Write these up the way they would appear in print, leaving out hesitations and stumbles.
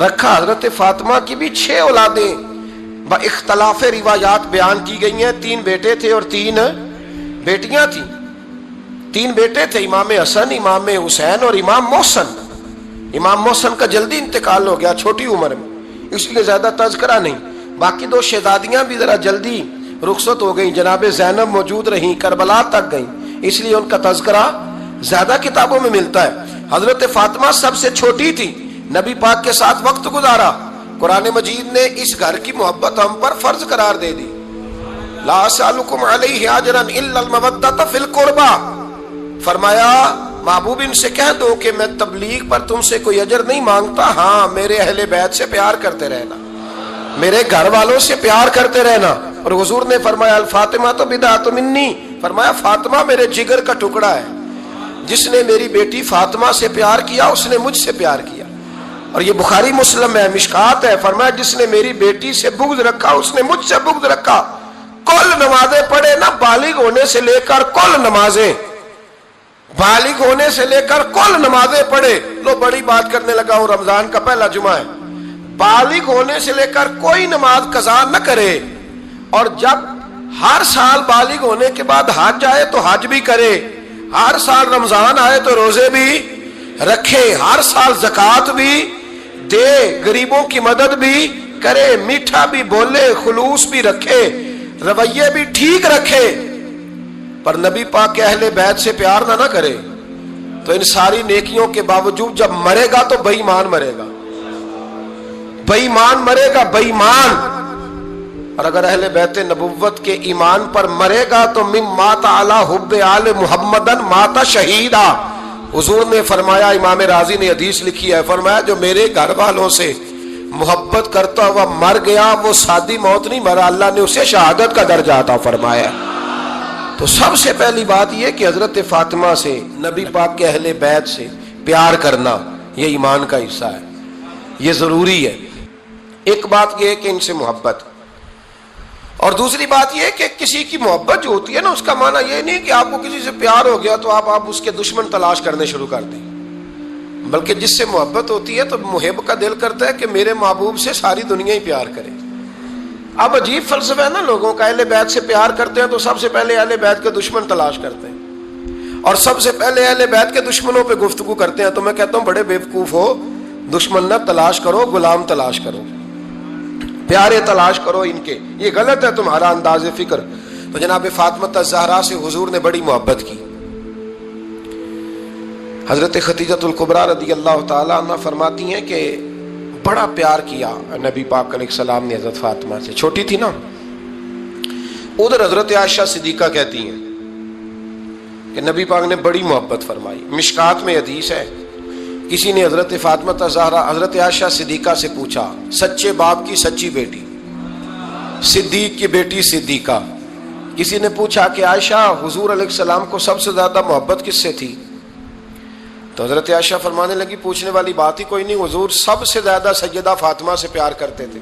رکھا۔ حضرت فاطمہ کی بھی 6 اولادیں با اختلاف روایات بیان کی گئی ہیں، 3 بیٹے تھے اور 3 بیٹیاں تھیں۔ 3 بیٹے تھے، امام حسن، امام حسین اور امام محسن۔ امام محسن کا جلدی انتقال ہو گیا چھوٹی عمر میں، اس لیے زیادہ تذکرہ نہیں۔ باقی 2 شہزادیاں بھی ذرا جلدی رخصت ہو گئیں، جناب زینب موجود رہیں، کربلا تک گئیں، اس لیے ان کا تذکرہ زیادہ کتابوں میں ملتا ہے۔ حضرت فاطمہ سب سے چھوٹی تھی، نبی پاک کے ساتھ وقت گزارا، قرآن مجید نے اس گھر کی محبت ہم پر فرض قرار دے دی۔ لا اسألکم علیہ اجرا الا المودۃ فی القربى، فرمایا محبوب ان سے کہہ دو کہ میں تبلیغ پر تم سے کوئی اجر نہیں مانگتا، ہاں میرے اہل بیت سے پیار کرتے رہنا، میرے گھر والوں سے پیار کرتے رہنا۔ اور حضور نے فرمایا الفاطمہ تو بدعۃ منی، فرمایا فاطمہ میرے جگر کا ٹکڑا ہے، جس نے میری بیٹی فاطمہ سے پیار کیا اس نے مجھ سے پیار کیا۔ اور یہ بخاری مسلم ہے، مشکات ہے، فرمایا جس نے میری بیٹی سے بغض رکھا اس نے مجھ سے بغض رکھا۔ کل نمازیں پڑھے نا، بالغ ہونے سے لے کر کل نمازیں، بالغ ہونے سے لے کر کل نمازیں پڑھے۔ لو بڑی بات کرنے لگا ہوں، رمضان کا پہلا جمعہ ہے، بالغ ہونے سے لے کر کوئی نماز قضا نہ کرے، اور جب ہر سال بالغ ہونے کے بعد حج آئے تو حج بھی کرے، ہر سال رمضان آئے تو روزے بھی رکھے، ہر سال زکوٰۃ بھی دے، غریبوں کی مدد بھی کرے، میٹھا بھی بولے، خلوص بھی رکھے، رویے بھی ٹھیک رکھے، پر نبی پاک کے اہل بیت سے پیار نہ کرے تو ان ساری نیکیوں کے باوجود جب مرے گا تو بے ایمان مرے گا، بے ایمان مرے گا، بے ایمان۔ اور اگر اہل بیت نبوت کے ایمان پر مرے گا تو مم مات علی حب آل محمدن مات شہیدا۔ حضور نے فرمایا، امام راضی نے حدیث لکھی ہے، فرمایا جو میرے گھر والوں سے محبت کرتا ہوا مر گیا وہ سادی موت نہیں مرا، اللہ نے اسے شہادت کا درجہ عطا فرمایا۔ تو سب سے پہلی بات یہ کہ حضرت فاطمہ سے، نبی پاک کے اہل بیت سے پیار کرنا یہ ایمان کا حصہ ہے، یہ ضروری ہے۔ ایک بات یہ ہے کہ ان سے محبت، اور دوسری بات یہ کہ کسی کی محبت جو ہوتی ہے نا، اس کا معنی یہ نہیں کہ آپ کو کسی سے پیار ہو گیا تو آپ اس کے دشمن تلاش کرنے شروع کر دیں، بلکہ جس سے محبت ہوتی ہے تو محب کا دل کرتا ہے کہ میرے محبوب سے ساری دنیا ہی پیار کرے۔ اب عجیب فلسفہ ہے نا لوگوں کا، اہل بیت سے پیار کرتے ہیں تو سب سے پہلے اہل بیت کے دشمن تلاش کرتے ہیں، اور سب سے پہلے اہل بیت کے دشمنوں پہ گفتگو کرتے ہیں۔ تو میں کہتا ہوں بڑے بیوقوف ہو، دشمن نہ تلاش کرو، غلام تلاش کرو، پیارے تلاش کرو ان کے، یہ غلط ہے تمہارا انداز فکر۔ تو جناب فاطمہ الزہرا سے حضور نے بڑی محبت کی۔ حضرت خدیجہ الکبریٰ رضی اللہ تعالی عنہ فرماتی ہیں کہ بڑا پیار کیا نبی پاک علیہ السلام نے حضرت فاطمہ سے، چھوٹی تھی نا۔ ادھر حضرت عائشہ صدیقہ کہتی ہیں کہ نبی پاک نے بڑی محبت فرمائی۔ مشکات میں حدیث ہے، کسی نے حضرت فاطمہ الزہرا حضرت عائشہ صدیقہ سے پوچھا، سچے باپ کی سچی بیٹی، صدیق کی بیٹی صدیقہ، کسی نے پوچھا کہ عائشہ حضور علیہ السلام کو سب سے زیادہ محبت کس سے تھی؟ تو حضرت عائشہ فرمانے لگی پوچھنے والی بات ہی کوئی نہیں، حضور سب سے زیادہ سیدہ فاطمہ سے پیار کرتے تھے۔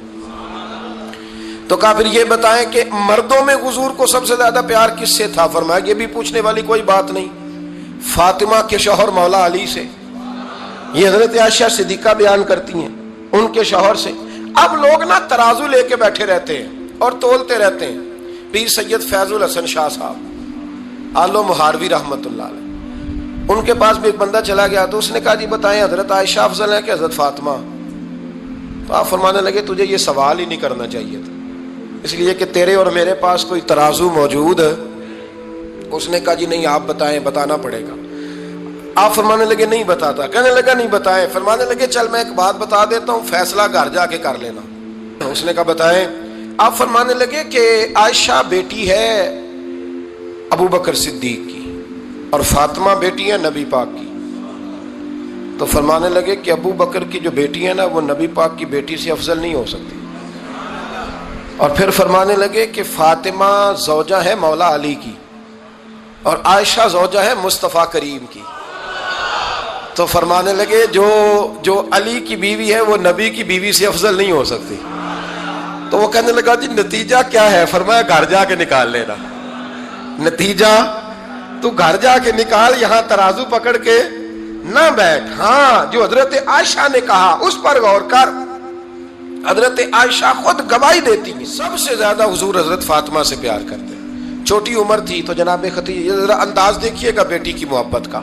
تو کہا پھر یہ بتائیں کہ مردوں میں حضور کو سب سے زیادہ پیار کس سے تھا؟ فرمایا یہ بھی پوچھنے والی کوئی بات نہیں، فاطمہ کے شوہر مولا علی سے۔ یہ حضرت عائشہ صدیقہ بیان کرتی ہیں ان کے شوہر سے۔ اب لوگ نا ترازو لے کے بیٹھے رہتے ہیں اور تولتے رہتے ہیں۔ پیر سید فیض الحسن شاہ صاحب آلو مہاروی رحمت اللہ علیہ، ان کے پاس بھی ایک بندہ چلا گیا تو اس نے کہا جی بتائیں حضرت عائشہ افضل ہے کہ حضرت فاطمہ؟ تو آپ فرمانے لگے تجھے یہ سوال ہی نہیں کرنا چاہیے تھا، اس لیے کہ تیرے اور میرے پاس کوئی ترازو موجود ہے۔ اس نے کہا جی نہیں آپ بتائیں، بتانا پڑے گا۔ آپ فرمانے لگے نہیں بتاتا، کہنے لگا نہیں بتائیں، فرمانے لگے چل میں ایک بات بتا دیتا ہوں، فیصلہ گھر جا کے کر لینا۔ اس نے کہا بتائیں۔ آپ فرمانے لگے کہ عائشہ بیٹی ہے ابو بکر صدیق کی اور فاطمہ بیٹی ہے نبی پاک کی۔ تو فرمانے لگے کہ ابو بکر کی جو بیٹی ہے نا وہ نبی پاک کی بیٹی سے افضل نہیں ہو سکتی۔ اور پھر فرمانے لگے کہ فاطمہ زوجہ ہے مولا علی کی اور عائشہ زوجہ ہے مصطفیٰ کریم کی۔ تو فرمانے لگے جو علی کی بیوی ہے وہ نبی کی بیوی سے افضل نہیں ہو سکتی۔ تو وہ کہنے لگا جی نتیجہ کیا ہے؟ فرمایا گھر جا کے نکال لینا، نتیجہ تو گھر جا کے نکال، یہاں ترازو پکڑ کے نہ بیٹھ۔ ہاں جو حضرت عائشہ نے کہا اس پر غور کر۔ حضرت عائشہ خود گواہی دیتی ہیں سب سے زیادہ حضور حضرت فاطمہ سے پیار کرتے ہیں. چھوٹی عمر تھی تو جناب خدیجہ، ذرا انداز دیکھیے گا بیٹی کی محبت کا.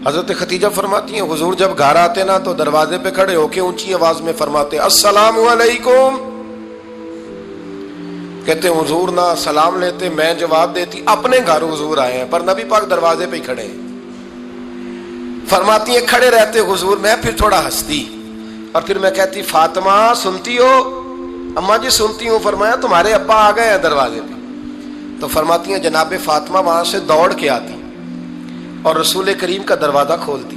حضرت خدیجہ فرماتی ہیں حضور جب گھر آتے نا تو دروازے پہ کھڑے ہو کے اونچی آواز میں فرماتے السلام علیکم. کہتے ہیں حضور نہ سلام لیتے، میں جواب دیتی. اپنے گھر حضور آئے ہیں پر نبی پاک دروازے پہ ہی کھڑے ہیں. فرماتی ہیں کھڑے رہتے حضور، میں پھر تھوڑا ہنستی اور پھر میں کہتی فاطمہ سنتی ہو؟ اماں جی سنتی ہوں. فرمایا تمہارے ابا آ گئے ہیں دروازے پہ. تو فرماتی ہیں جناب فاطمہ وہاں سے دوڑ کے آتی اور رسول کریم کا دروازہ کھولتی،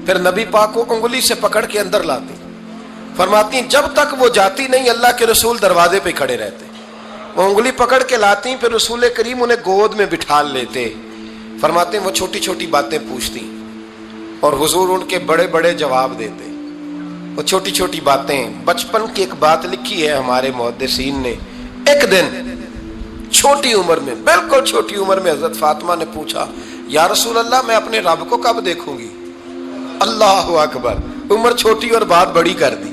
پھر نبی پاک کو انگلی سے پکڑ کے اندر لاتی. فرماتی ہیں جب تک وہ جاتی نہیں اللہ کے رسول دروازے پہ کھڑے رہتے. وہ انگلی پکڑ کے لاتی، پھر رسول کریم انہیں گود میں بٹھا لیتے. فرماتے ہیں وہ چھوٹی چھوٹی باتیں پوچھتی اور حضور ان کے بڑے بڑے جواب دیتے. وہ چھوٹی چھوٹی باتیں، بچپن کی ایک بات لکھی ہے ہمارے محدثین نے. ایک دن چھوٹی عمر میں، بالکل چھوٹی عمر میں حضرت فاطمہ نے پوچھا یا رسول اللہ میں اپنے رب کو کب دیکھوں گی؟ اللہ اکبر، عمر چھوٹی اور بات بڑی کر دی.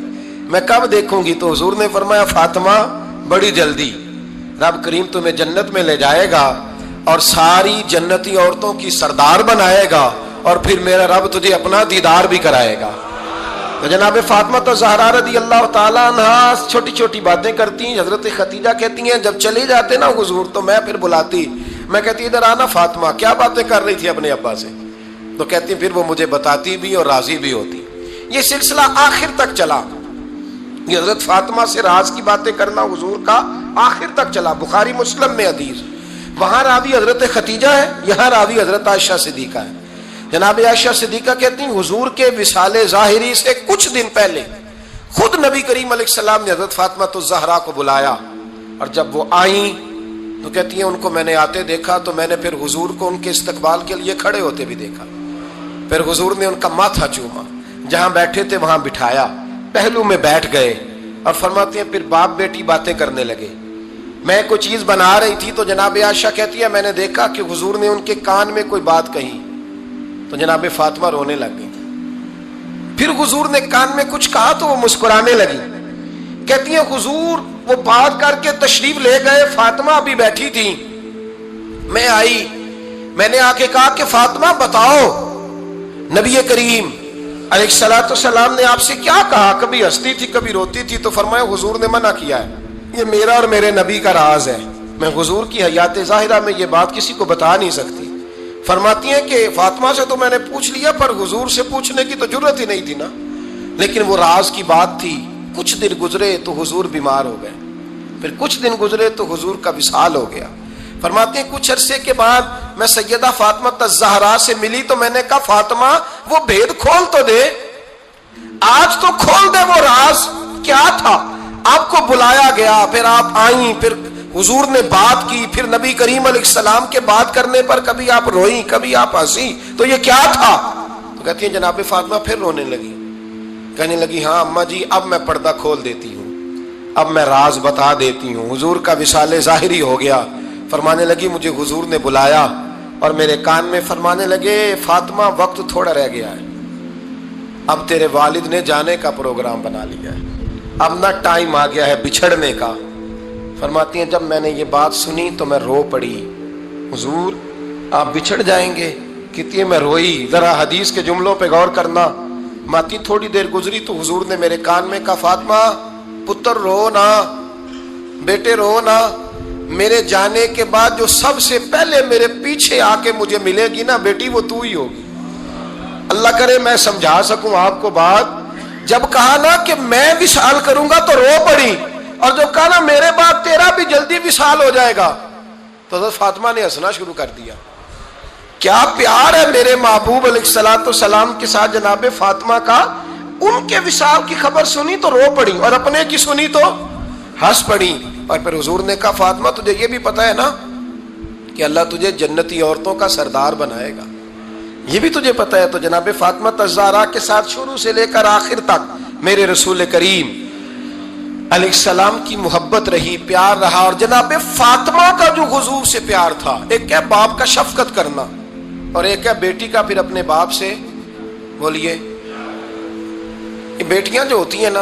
میں کب دیکھوں گی؟ تو حضور نے فرمایا فاطمہ بڑی جلدی. رب کریم تمہیں جنت میں لے جائے گا اور ساری جنتی عورتوں کی سردار بنائے گا اور پھر میرا رب تجھے اپنا دیدار بھی کرائے گا. تو جناب فاطمہ تو زہرا رضی اللہ تعالیٰ عنہا چھوٹی چھوٹی باتیں کرتی ہیں. حضرت خدیجہ کہتی ہیں جب چلے جاتے نا حضور تو میں پھر بلاتی، میں کہتی ادھر آنا فاطمہ، کیا باتیں کر رہی تھی اپنے ابا سے؟ تو کہتی پھر وہ مجھے بتاتی بھی اور راضی بھی ہوتی. یہ سلسلہ آخر تک چلا. یہ حضرت فاطمہ سے راز کی باتیں کرنا حضور کا آخر تک چلا. بخاری مسلم میں حدیث، وہاں راوی حضرت خدیجہ ہے، یہاں راوی حضرت عائشہ صدیقہ ہے. جناب عائشہ صدیقہ کہتی ہیں حضور کے وصال ظاہری سے کچھ دن پہلے خود نبی کریم علیہ السلام نے حضرت فاطمہ الزہرا کو بلایا اور جب وہ آئیں تو کہتی ہیں ان کو میں نے آتے دیکھا تو میں نے پھر حضور کو ان کے استقبال کے لیے کھڑے ہوتے بھی دیکھا. پھر حضور نے ان کا ماتھا چوما، جہاں بیٹھے تھے وہاں بٹھایا، پہلو میں بیٹھ گئے اور فرماتے ہیں پھر باپ بیٹی باتیں کرنے لگے. میں کوئی چیز بنا رہی تھی تو جناب عائشہ کہتی ہے میں نے دیکھا کہ حضور نے ان کے کان میں کوئی بات کہی تو جناب فاطمہ رونے لگ گئی. پھر حضور نے کان میں کچھ کہا تو وہ مسکرانے لگی. کہتی ہیں حضور وہ بات کر کے تشریف لے گئے، فاطمہ ابھی بیٹھی تھی، میں آئی، میں نے آ کے کہا کہ فاطمہ بتاؤ نبی کریم علیہ الصلوۃ والسلام نے آپ سے کیا کہا؟ کبھی ہنستی تھی کبھی روتی تھی. تو فرمایا حضور نے منع کیا ہے، یہ میرا اور میرے نبی کا راز ہے، میں حضور کی حیات ظاہرہ میں یہ بات کسی کو بتا نہیں سکتی. فرماتی ہیں کہ فاطمہ سے تو میں نے پوچھ لیا پر حضور سے پوچھنے کی تو جرت ہی نہیں تھی نا، لیکن وہ راز کی بات تھی. کچھ دن گزرے تو حضور بیمار ہو گئے، پھر کچھ دن گزرے تو حضور کا وصال ہو گیا. فرماتے ہیں کچھ عرصے کے بعد میں سیدہ فاطمہ الزہرا سے ملی تو میں نے کہا فاطمہ وہ بھید کھول تو دے، آج تو کھول دے وہ راز کیا تھا. آپ کو بلایا گیا، پھر آپ آئیں، پھر حضور نے بات کی، پھر نبی کریم علیہ السلام کے بات کرنے پر کبھی آپ روئیں کبھی آپ ہنسی، تو یہ کیا تھا؟ تو کہتی ہیں جناب فاطمہ پھر رونے لگی، کہنے لگی ہاں اماں جی اب میں پردہ کھول دیتی ہوں، اب میں راز بتا دیتی ہوں. حضور کا وصال ظاہری ہو گیا. فرمانے لگی مجھے حضور نے بلایا اور میرے کان میں فرمانے لگے فاطمہ وقت تھوڑا رہ گیا ہے، اب تیرے والد نے جانے کا پروگرام بنا لیا ہے، اب نہ ٹائم آ گیا ہے بچھڑنے کا. فرماتی ہیں جب میں نے یہ بات سنی تو میں رو پڑی، حضور آپ بچھڑ جائیں گے؟ کہتی ہے میں روئی. ذرا حدیث کے جملوں پہ غور کرنا. ماتی تھوڑی دیر گزری تو حضور نے میرے کان میں کہا فاطمہ پتر رو نا، بیٹے رو نا، میرے جانے کے بعد جو سب سے پہلے میرے پیچھے آ کے مجھے ملے گی نا بیٹی وہ تو ہی ہوگی. اللہ کرے میں سمجھا سکوں آپ کو بات. جب کہا نا کہ میں وصال کروں گا تو رو پڑی، اور جب کہا نا میرے بعد تیرا بھی جلدی وصال ہو جائے گا تو حضرت فاطمہ نے ہنسنا شروع کر دیا. کیا پیار ہے میرے محبوب علیہ الصلوۃ والسلام کے ساتھ جناب فاطمہ کا. ان کے وصال کی خبر سنی تو رو پڑی اور اپنے کی سنی تو ہنس پڑی. اور پھر حضور نے کہا فاطمہ تجھے یہ بھی پتا ہے نا کہ اللہ تجھے جنتی عورتوں کا سردار بنائے گا، یہ بھی تجھے پتا ہے. تو جناب فاطمہ الزہرا کے ساتھ شروع سے لے کر آخر تک میرے رسول کریم علیہ السلام کی محبت رہی، پیار رہا. اور جناب فاطمہ کا جو حضور سے پیار تھا، ایک ہے باپ کا شفقت کرنا اور ایک ہے بیٹی کا پھر اپنے باپ سے، بولیے، یہ بیٹیاں جو ہوتی ہیں نا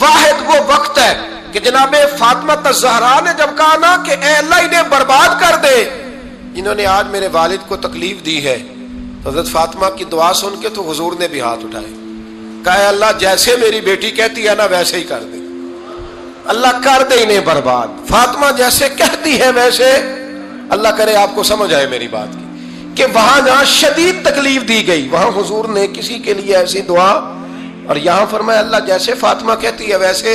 واحد وہ وقت ہے کہ جناب فاطمہ الزہرا نے جب کہا نا کہ اے اللہ انہیں برباد کر دے جنہوں نے آج میرے والد کو تکلیف دی ہے، تو حضرت فاطمہ کی دعا سن کے تو حضور نے بھی ہاتھ اٹھائے، کہا اے اللہ جیسے میری بیٹی کہتی ہے نا ویسے ہی کر دے، اللہ کر دے انہیں برباد، فاطمہ جیسے کہتی ہے ویسے۔ اللہ کرے آپ کو سمجھ آئے میری بات کی کہ وہاں جہاں شدید تکلیف دی گئی وہاں حضور نے کسی کے لیے ایسی دعا، اور یہاں فرمایا اللہ جیسے فاطمہ کہتی ہے ویسے۔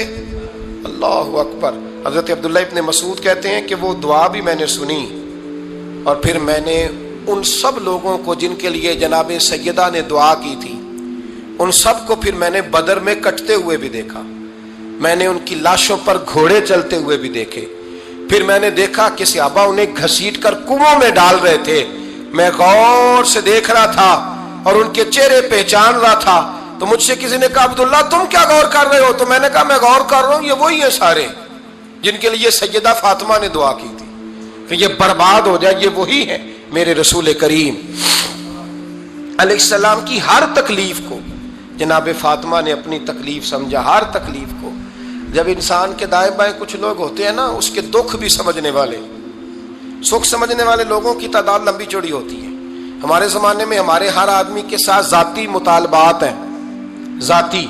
اللہ اکبر۔ حضرت عبداللہ ابن مسعود کہتے ہیں کہ وہ دعا بھی میں نے سنی، اور پھر میں نے ان سب لوگوں کو جن کے لیے جناب سیدہ نے دعا کی تھی ان سب کو پھر میں نے بدر میں کٹتے ہوئے بھی دیکھا، میں نے ان کی لاشوں پر گھوڑے چلتے ہوئے بھی دیکھے، پھر میں نے دیکھا کہ صحابہ انہیں گھسیٹ کر کنووں میں ڈال رہے تھے، میں غور سے دیکھ رہا تھا اور ان کے چہرے پہچان رہا تھا۔ تو مجھ سے کسی نے کہا عبداللہ تم کیا غور کر رہے ہو؟ تو میں نے کہا میں غور کر رہا ہوں یہ وہی ہیں سارے جن کے لیے سیدہ فاطمہ نے دعا کی تھی کہ یہ برباد ہو جائے، یہ وہی ہیں میرے رسول کریم علیہ السلام کی ہر تکلیف کو جناب فاطمہ نے اپنی تکلیف سمجھا، ہر تکلیف کو۔ جب انسان کے دائیں بائیں کچھ لوگ ہوتے ہیں نا اس کے دکھ بھی سمجھنے والے، سکھ سمجھنے والے لوگوں کی تعداد لمبی چوڑی ہوتی ہے۔ ہمارے زمانے میں ہمارے ہر آدمی کے ساتھ ذاتی مطالبات ہیں، ذاتی،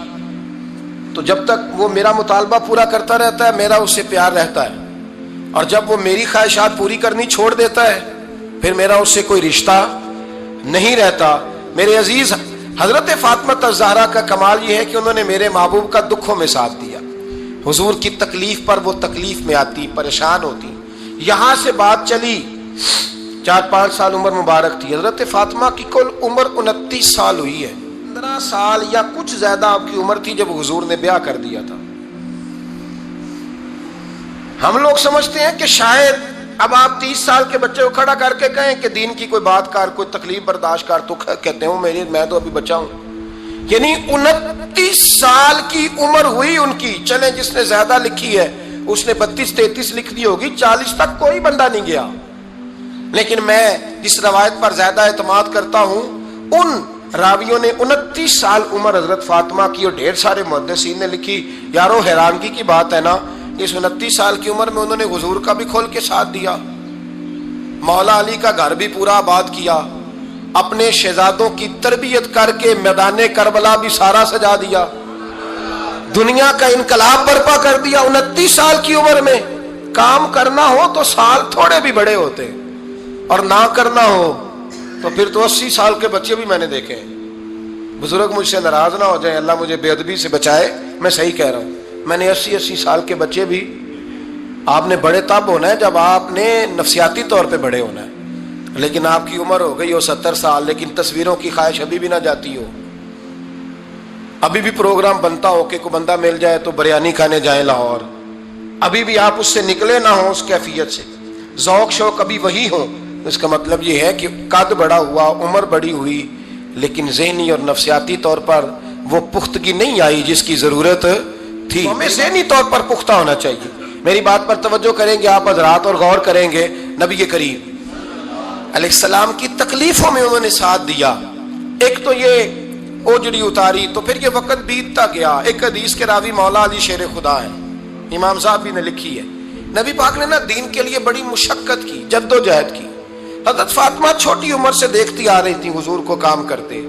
تو جب تک وہ میرا مطالبہ پورا کرتا رہتا ہے میرا اس سے پیار رہتا ہے، اور جب وہ میری خواہشات پوری کرنی چھوڑ دیتا ہے پھر میرا اس سے کوئی رشتہ نہیں رہتا۔ میرے عزیز حضرت فاطمہ الزہرا کا کمال یہ ہے کہ انہوں نے میرے محبوب کا دکھوں میں ساتھ دیا، حضور کی تکلیف پر وہ تکلیف میں آتی، پریشان ہوتی۔ یہاں سے بات چلی 4-5 سال عمر مبارک تھی، حضرت فاطمہ کی کل عمر 29 سال ہوئی ہے، 15 سال یا کچھ زیادہ آپ کی عمر تھی جب حضور نے بیاہ کر دیا تھا۔ ہم لوگ سمجھتے ہیں کہ شاید اب آپ 30 سال کے بچے کو کھڑا کر کے کہیں کہ دین کی کوئی بات کر، کوئی تکلیف برداشت کر، تو کہتے ہوں میں تو ابھی بچہ ہوں۔ یعنی 29 سال کی عمر ہوئی ان کی۔ چلیں جس نے زیادہ لکھی ہے اس نے 32-33 لکھ دی ہوگی، 40 تک کوئی بندہ نہیں گیا، لیکن میں جس روایت پر زیادہ اعتماد کرتا ہوں ان راویوں نے 29 سال عمر حضرت فاطمہ کی، اور ڈھیر سارے محدثین نے لکھی۔ یارو حیرانگی کی بات ہے نا، اس 29 سال کی عمر میں انہوں نے حضور کا بھی کھول کے ساتھ دیا، مولا علی کا گھر بھی پورا آباد کیا، اپنے شہزادوں کی تربیت کر کے میدان کربلا بھی سارا سجا دیا، دنیا کا انقلاب برپا کر دیا 29 سال کی عمر میں۔ کام کرنا ہو تو سال تھوڑے بھی بڑے ہوتے، اور نہ کرنا ہو تو پھر تو 80 سال کے بچے بھی میں نے دیکھے ہیں۔ بزرگ مجھ سے ناراض نہ ہو جائیں، اللہ مجھے بے ادبی سے بچائے، میں صحیح کہہ رہا ہوں، میں نے 80 سال کے بچے بھی۔ آپ نے بڑے تب ہونا ہے جب آپ نے نفسیاتی طور پہ بڑے ہونا ہے، لیکن آپ کی عمر ہو گئی ہو 70 سال لیکن تصویروں کی خواہش ابھی بھی نہ جاتی ہو، ابھی بھی پروگرام بنتا ہو کہ کوئی بندہ مل جائے تو بریانی کھانے جائیں لاہور، ابھی بھی آپ اس سے نکلے نہ ہوں اس کیفیت سے، ذوق شوق ابھی وہی ہو۔ اس کا مطلب یہ ہے کہ قد بڑا ہوا، عمر بڑی ہوئی، لیکن ذہنی اور نفسیاتی طور پر وہ پختگی نہیں آئی جس کی ضرورت تھی۔ ہمیں ذہنی طور پر پختہ ہونا چاہیے۔ میری بات پر توجہ کریں گے آپ حضرات اور غور کریں گے، نبی کریم علیہ السلام کی تکلیفوں میں انہوں نے ساتھ دیا۔ ایک تو یہ اوجڑی اتاری تو پھر یہ وقت بیتتا گیا۔ ایک حدیث کے راوی مولا علی شیر خدا ہے، امام صاحب بھی نے لکھی ہے، نبی پاک نے نا دین کے لیے بڑی مشقت کی، جد و جہد کی۔ حضرت فاطمہ چھوٹی عمر سے دیکھتی آ رہی تھی حضور کو کام کرتے۔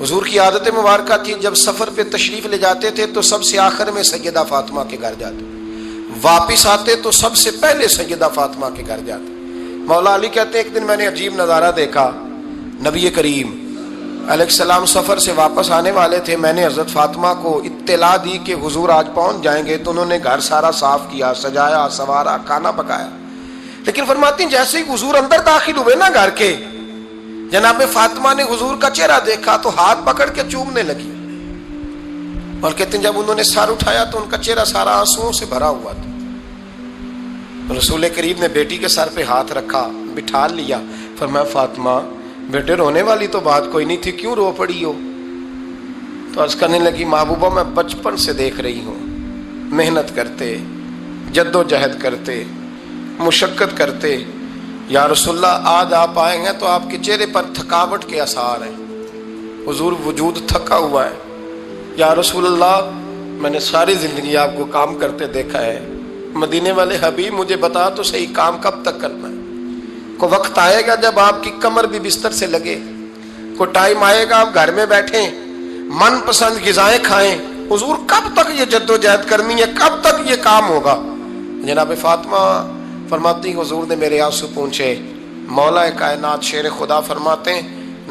حضور کی عادت مبارکہ تھی جب سفر پہ تشریف لے جاتے تھے تو سب سے آخر میں سیدہ فاطمہ کے گھر جاتے، واپس آتے تو سب سے پہلے سیدہ فاطمہ کے گھر جاتے۔ مولا علی کہتے ہیں ایک دن میں نے عجیب نظارہ دیکھا، نبی کریم علیہ السلام سفر سے واپس آنے والے تھے، میں نے حضرت فاطمہ کو اطلاع دی کہ حضور آج پہنچ جائیں گے، تو انہوں نے گھر سارا صاف کیا، سجایا، سنوارا، کھانا پکایا۔ لیکن فرماتی ہیں جیسے ہی حضور اندر داخل ہوئے نا گھر کے، جناب فاطمہ نے حضور کا چہرہ دیکھا تو ہاتھ پکڑ کے چومنے لگی، اور کہتے ہیں جب انہوں نے سر اٹھایا تو ان کا چہرہ سارا آنسوؤں سے بھرا ہوا تھا۔ رسول کریم نے بیٹی کے سر پہ ہاتھ رکھا، بٹھا لیا، فرمایا فاطمہ بیٹے رونے والی تو بات کوئی نہیں تھی، کیوں رو پڑی ہو؟ تو عرض کرنے لگی محبوبہ میں بچپن سے دیکھ رہی ہوں، محنت کرتے، جد و جہد کرتے، مشقت کرتے، یا رسول اللہ آج آپ آئے ہیں تو آپ کے چہرے پر تھکاوٹ کے آثار ہیں، حضور وجود تھکا ہوا ہے۔ یا رسول اللہ میں نے ساری زندگی آپ کو کام کرتے دیکھا ہے، مدینے والے حبیب مجھے بتا تو صحیح کام کب تک کرنا ہے؟ کو وقت آئے گا جب آپ کی کمر بھی بستر سے لگے، کو ٹائم آئے گا آپ گھر میں بیٹھیں من پسند غذائیں کھائیں، حضور کب تک یہ جد و جہد کرنی ہے، کب تک یہ کام ہوگا؟ جناب فاطمہ فرماتی حضور نے میرے آنسو پوچھے، مولا کائنات شیر خدا فرماتے ہیں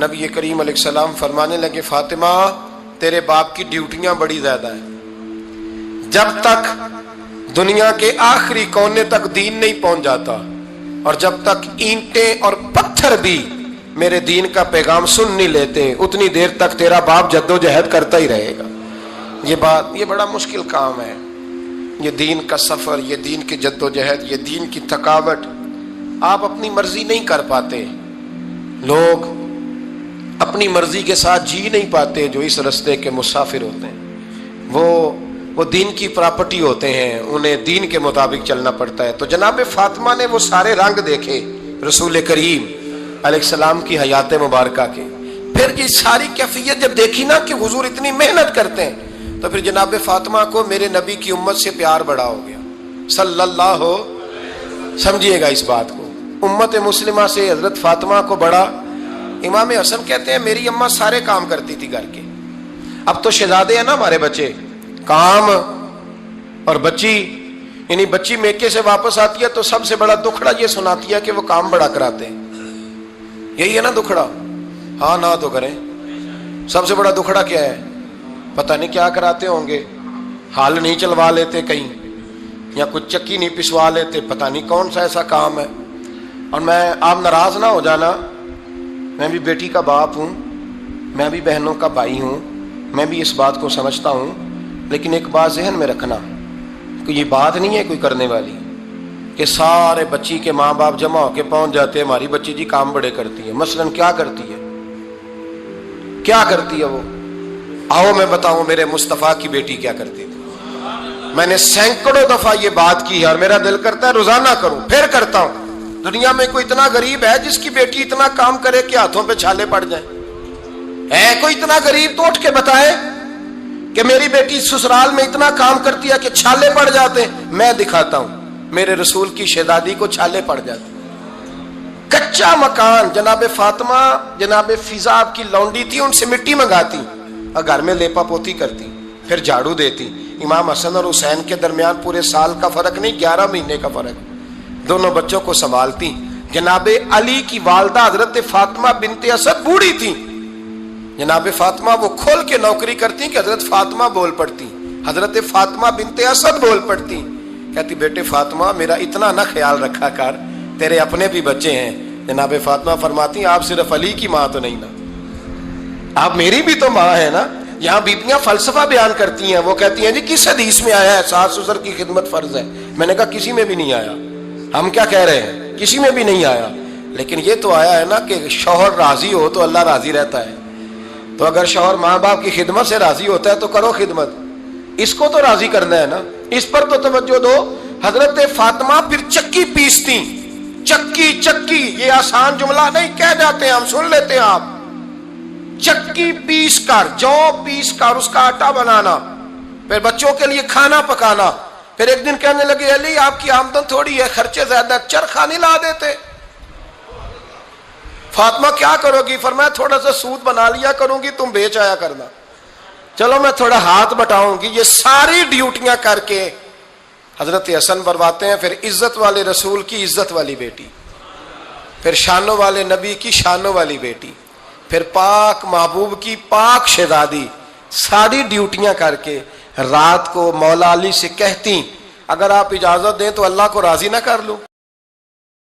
نبی کریم علیہ السلام فرمانے لگے فاطمہ تیرے باپ کی ڈیوٹیاں بڑی زیادہ ہیں، جب تک دنیا کے آخری کونے تک دین نہیں پہنچ جاتا اور جب تک اینٹیں اور پتھر بھی میرے دین کا پیغام سن نہیں لیتے اتنی دیر تک تیرا باپ جد و جہد کرتا ہی رہے گا۔ یہ بڑا مشکل کام ہے، یہ دین کا سفر، یہ دین کی جد و جہد، یہ دین کی تھکاوٹ آپ اپنی مرضی نہیں کر پاتے، لوگ اپنی مرضی کے ساتھ جی نہیں پاتے جو اس رستے کے مسافر ہوتے ہیں، وہ دین کی پراپرٹی ہوتے ہیں، انہیں دین کے مطابق چلنا پڑتا ہے۔ تو جناب فاطمہ نے وہ سارے رنگ دیکھے رسول کریم علیہ السلام کی حیات مبارکہ کے، پھر یہ ساری کیفیت جب دیکھی نا کہ حضور اتنی محنت کرتے ہیں تو پھر جناب فاطمہ کو میرے نبی کی امت سے پیار بڑا ہو گیا صلی اللہ ہو، سمجھیے گا اس بات کو، امت مسلمہ سے حضرت فاطمہ کو بڑا۔ امام حسن کہتے ہیں میری اماں سارے کام کرتی تھی گھر کے، اب تو شہزادے ہیں نا ہمارے بچے، کام اور بچی، یعنی بچی میکے سے واپس آتی ہے تو سب سے بڑا دکھڑا یہ سناتی ہے کہ وہ کام بڑا کراتے ہیں، یہی ہے نا دکھڑا؟ ہاں نہ تو کریں، سب سے بڑا دکھڑا کیا ہے؟ پتہ نہیں کیا کراتے ہوں گے، ہال نہیں چلوا لیتے کہیں یا کچھ چکی نہیں پسوا لیتے، پتہ نہیں کون سا ایسا کام ہے۔ اور آپ ناراض نہ ہو جانا، میں بھی بیٹی کا باپ ہوں، میں بھی بہنوں کا بھائی ہوں، میں بھی اس بات کو سمجھتا ہوں، لیکن ایک بات ذہن میں رکھنا کہ یہ بات نہیں ہے کوئی کرنے والی کہ سارے بچی کے ماں باپ جمع ہو کے پہنچ جاتے ہیں ہماری بچی جی کام بڑے کرتی ہے۔ مثلاً کیا کرتی ہے؟ کیا کرتی ہے وہ؟ آؤ میں بتاؤں میرے مصطفیٰ کی بیٹی کیا کرتی تھی۔ میں نے سینکڑوں دفعہ یہ بات کی ہے اور میرا دل کرتا ہے روزانہ کروں، پھر کرتا ہوں۔ دنیا میں کوئی اتنا غریب ہے جس کی بیٹی اتنا کام کرے کہ ہاتھوں پہ چھالے پڑ جائیں؟ ہے کوئی اتنا غریب تو اٹھ کے بتائے کہ میری بیٹی سسرال میں اتنا کام کرتی ہے کہ چھالے پڑ جاتے ہیں؟ میں دکھاتا ہوں، میرے رسول کی شہزادی کو چھالے پڑ جاتے۔ کچا مکان، جناب فاطمہ جناب فضا آپ کی لونڈی تھی، ان سے مٹی منگاتی اور گھر میں لیپا پوتی کرتی، پھر جھاڑو دیتی۔ امام حسن اور حسین کے درمیان پورے سال کا فرق نہیں، 11 مہینے کا فرق، دونوں بچوں کو سنبھالتی۔ جناب علی کی والدہ حضرت فاطمہ بنت اسد بوڑھی تھی، جناب فاطمہ وہ کھول کے نوکری کرتی کہ حضرت فاطمہ بول پڑتی، حضرت فاطمہ بنت اسد بول پڑتی، کہتی بیٹے فاطمہ میرا اتنا نہ خیال رکھا کر، تیرے اپنے بھی بچے ہیں۔ جناب فاطمہ فرماتی آپ صرف علی کی ماں تو نہیں نا، آپ میری بھی تو ماں ہے نا۔ یہاں بیبیاں فلسفہ بیان کرتی ہیں، وہ کہتی ہیں جی کس حدیث میں آیا ہے ساس سسر کی خدمت فرض ہے؟ میں نے کہا کسی میں بھی نہیں آیا، ہم کیا کہہ رہے ہیں، کسی میں بھی نہیں آیا، لیکن یہ تو آیا ہے نا کہ شوہر راضی ہو تو اللہ راضی رہتا ہے۔ تو اگر شوہر ماں باپ کی خدمت سے راضی ہوتا ہے تو کرو خدمت، اس کو تو راضی کرنا ہے نا، اس پر تو توجہ دو۔ حضرت فاطمہ پھر چکی پیستی، چکی یہ آسان جملہ نہیں، کہہ جاتے ہیں ہم، سن لیتے ہیں آپ، چکی پیس کر، جو پیس کر اس کا آٹا بنانا، پھر بچوں کے لیے کھانا پکانا۔ پھر ایک دن کہنے لگے علی آپ کی آمدن تھوڑی ہے، خرچے زیادہ، چرخا نہیں لا دیتے؟ فاطمہ کیا کرو گی؟ فرمایا تھوڑا سا سود بنا لیا کروں گی، تم بیچ آیا کرنا، چلو میں تھوڑا ہاتھ بٹاؤں گی۔ یہ ساری ڈیوٹیاں کر کے حضرت حسن برواتے ہیں، پھر عزت والے رسول کی عزت والی بیٹی، پھر شانوں والے نبی کی شانوں والی بیٹی، پھر پاک محبوب کی پاک شہزادی، ساری ڈیوٹیاں کر کے رات کو مولا علی سے کہتی اگر آپ اجازت دیں تو اللہ کو راضی نہ کر لوں۔